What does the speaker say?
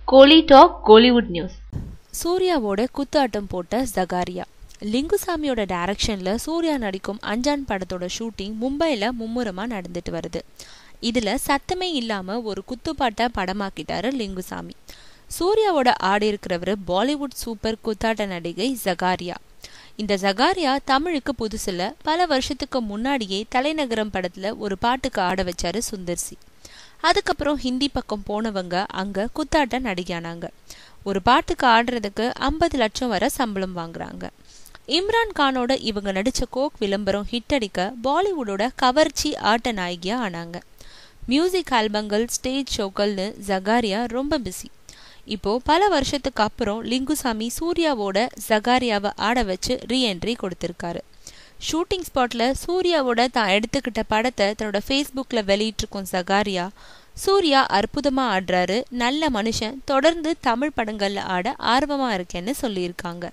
கோலி talk Kollywood news. சூர்யாவோட குத்தாட்டம் போட்ட ஜகாரியா. லிங்குசாமியோட டைரக்ஷன்ல சூர்யா நடிக்கும் அஞ்சான் படத்தோட ஷூட்டிங் மும்பைல மும்முரமா நடந்துட்டு வருது. இதுல சத்தமே இல்லாம ஒரு குத்துப்பாட்டை படமாக்கிட்டாரு லிங்குசாமி. சூர்யாவோட ஆடி இருக்கிறவரு பாலிவுட் சூப்பர் குத்தாட்ட நடிகை ஜகாரியா. இந்த ஜகாரியா தமிழுக்கு புதுசுல, பல வருஷத்துக்கு முன்னாடியே தலைநகரம் படத்துல ஒரு பாட்டுக்கு ஆட வச்சாரு சுந்தர்சி. அதுக்கப்புறம் ஹிந்தி பக்கம் போனவங்க அங்க குத்தாட்ட நடிகானாங்க. ஒரு பாட்டுக்கு ஆடுறதுக்கு 50 லட்சம் வரை சம்பளம் வாங்குறாங்க. இம்ரான் கானோட இவங்க நடிச்ச கோக் விளம்பரம் ஹிட் அடிக்க பாலிவுட்டோட கவர்ச்சி ஆட்ட நாயகியா ஆனாங்க. மியூசிக் ஆல்பங்கள், ஸ்டேஜ் ஷோக்கள்னு ஜகாரியா ரொம்ப பிஸி. இப்போ பல வருஷத்துக்கு அப்புறம் லிங்குசாமி சூர்யாவோட ஜகாரியாவை ஆட வச்சு ரீஎன்ட்ரி கொடுத்திருக்காரு. ஷூட்டிங் ஸ்பாட்ல சூர்யாவோட தான் எடுத்துக்கிட்ட படத்தை தன்னோட ஃபேஸ்புக்ல வெளியிட்டிருக்கும் ஜகாரியா, சூர்யா அற்புதமா ஆடுறாரு, நல்ல மனுஷன், தொடர்ந்து தமிழ் படங்கள்ல ஆட ஆர்வமா இருக்கேன்னு சொல்லியிருக்காங்க.